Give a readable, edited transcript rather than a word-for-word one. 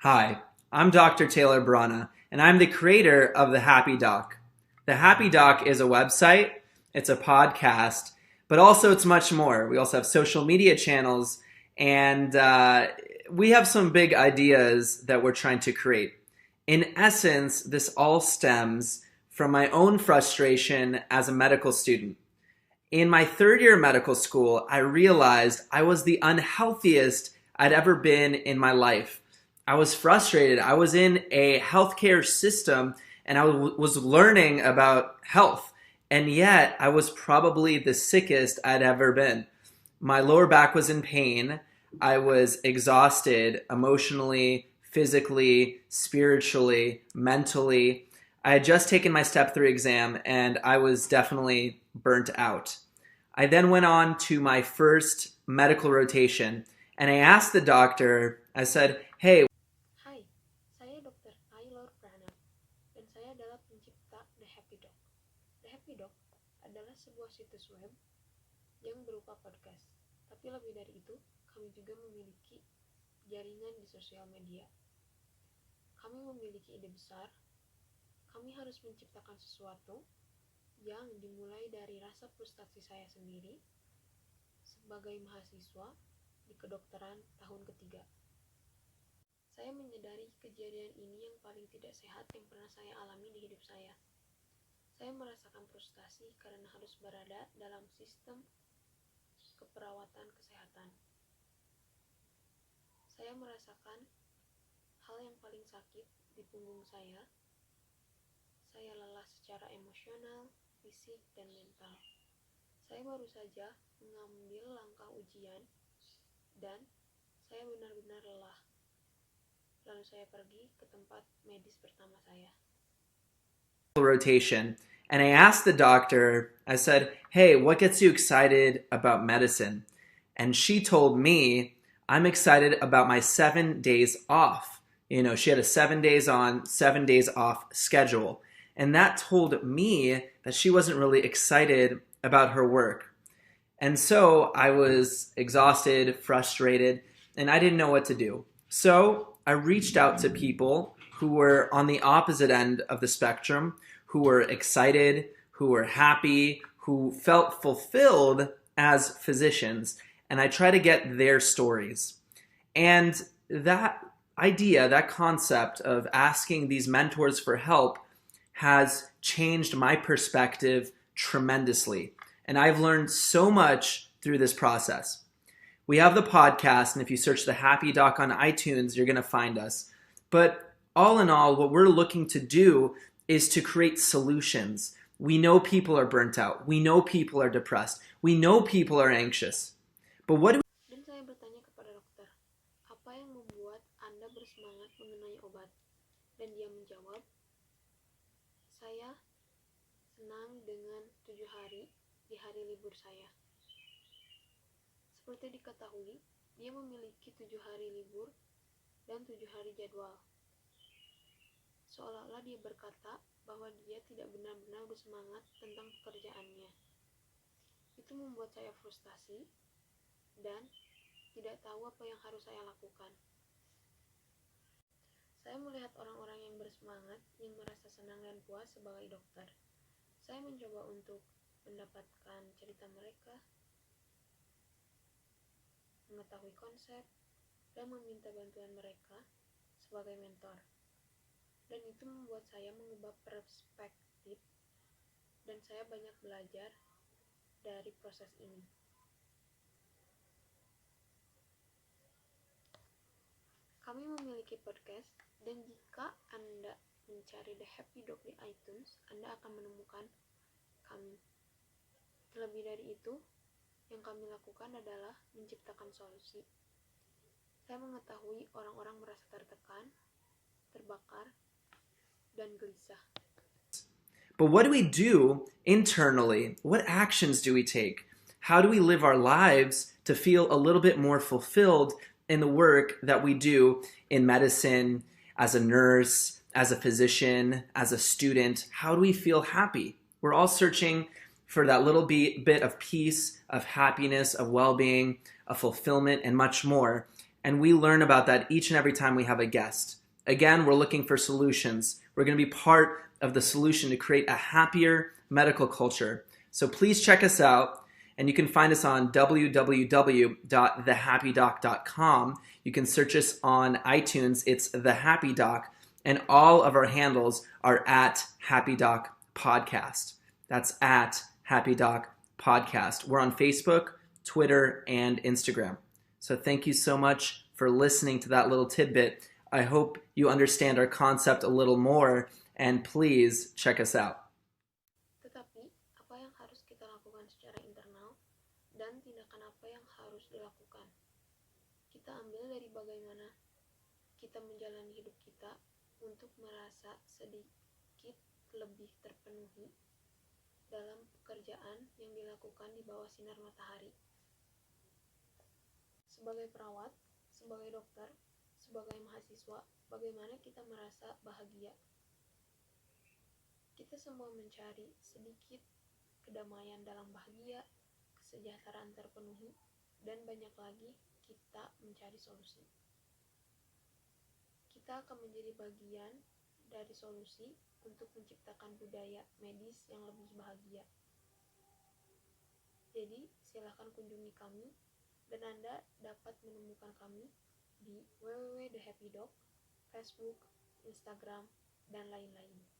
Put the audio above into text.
Hi, I'm Dr. Taylor Brana, and I'm the creator of The Happy Doc. The Happy Doc is a website, it's a podcast, but also it's much more. We also have social media channels, and we have some big ideas that we're trying to create. In essence, this all stems from my own frustration as a medical student. In my third year of medical school, I realized I was the unhealthiest I'd ever been in my life. I was frustrated. I was in a healthcare system and I was learning about health. And yet I was probably the sickest I'd ever been. My lower back was in pain. I was exhausted emotionally, physically, spiritually, mentally. I had just taken my step 3 exam and I was definitely burnt out. I then went on to my first medical rotation and I asked the doctor, I said, hey, Hai, saya Dr. Taylor Brana dan saya adalah pencipta The Happy Doc. The Happy Doc adalah sebuah situs web yang berupa podcast. Tapi lebih dari itu, kami juga memiliki jaringan di sosial media. Kami memiliki ide besar. Kami harus menciptakan sesuatu yang dimulai dari rasa frustasi saya sendiri sebagai mahasiswa di kedokteran tahun ketiga. Saya menyadari kejadian ini yang paling tidak sehat yang pernah saya alami di hidup saya. Saya merasakan frustasi karena harus berada dalam sistem keperawatan kesehatan. Saya merasakan hal yang paling sakit di punggung saya. Saya lelah secara emosional, fisik, dan mental. Saya baru saja mengambil langkah ujian dan saya benar-benar lelah. Lalu saya pergi ke tempat medis pertama saya. Rotation, and I asked the doctor, I said, hey, what gets you excited about medicine? And she told me, I'm excited about my 7 days off. You know, she had a 7 days on, 7 days off schedule. And that told me that she wasn't really excited about her work. And so I was exhausted, frustrated, and I didn't know what to do. So I reached out to people who were on the opposite end of the spectrum, who were excited, who were happy, who felt fulfilled as physicians, and I try to get their stories. And that idea, that concept of asking these mentors for help has changed my perspective tremendously. And I've learned so much through this process. We have the podcast, and if you search The Happy Doc on iTunes, you're going to find us. But all in all, what we're looking to do is to create solutions. We know people are burnt out. We know people are depressed. We know people are anxious. But what do Dan saya bertanya kepada dokter, apa yang membuat Anda bersemangat mengenai obat? Dan dia menjawab, saya senang dengan 7 hari di hari libur saya. Seperti diketahui, dia memiliki 7 hari libur dan 7 hari jadwal. Seolah-olah dia berkata bahwa dia tidak benar-benar bersemangat tentang pekerjaannya. Itu membuat saya frustasi dan tidak tahu apa yang harus saya lakukan. Saya melihat orang-orang yang bersemangat, yang merasa senang dan puas sebagai dokter. Saya mencoba untuk mendapatkan cerita mereka, mengetahui konsep, dan meminta bantuan mereka sebagai mentor. Dan itu membuat saya mengubah perspektif, dan saya banyak belajar dari proses ini. Kami memiliki podcast, dan jika Anda mencari The Happy Doc di iTunes, Anda akan menemukan kami. Terlebih dari itu, yang kami lakukan adalah menciptakan solusi. Saya mengetahui orang-orang merasa tertekan, terbakar, dan gelisah. But what do we do internally? What actions do we take? How do we live our lives to feel a little bit more fulfilled in the work that we do in medicine, as a nurse, as a physician, as a student? How do we feel happy? We're all searching for that little bit of peace, of happiness, of well-being, of fulfillment, and much more. And we learn about that each and every time we have a guest. Again, we're looking for solutions. We're going to be part of the solution to create a happier medical culture. So please check us out. And you can find us on www.thehappydoc.com. You can search us on iTunes. It's The Happy Doc. And all of our handles are at Happy Doc Podcast. That's at Happy Doc Podcast. We're on Facebook, Twitter, and Instagram. So thank you so much for listening to that little tidbit. I hope you understand our concept a little more, and please check us out. Tetapi, apa yang harus kita lakukan secara internal dan tindakan apa yang harus dilakukan? Kita ambil dari bagaimana kita menjalani hidup kita untuk merasa sedikit lebih terpenuhi dalam pekerjaan yang dilakukan di bawah sinar matahari. Sebagai perawat, sebagai dokter, sebagai mahasiswa, bagaimana kita merasa bahagia? Kita semua mencari sedikit kedamaian dalam bahagia, kesejahteraan terpenuhi, dan banyak lagi kita mencari solusi. Kita akan menjadi bagian dari solusi untuk menciptakan budaya medis yang lebih bahagia. Jadi, silakan kunjungi kami dan Anda dapat menemukan kami di www.thehappydoc, Facebook, Instagram, dan lain-lain.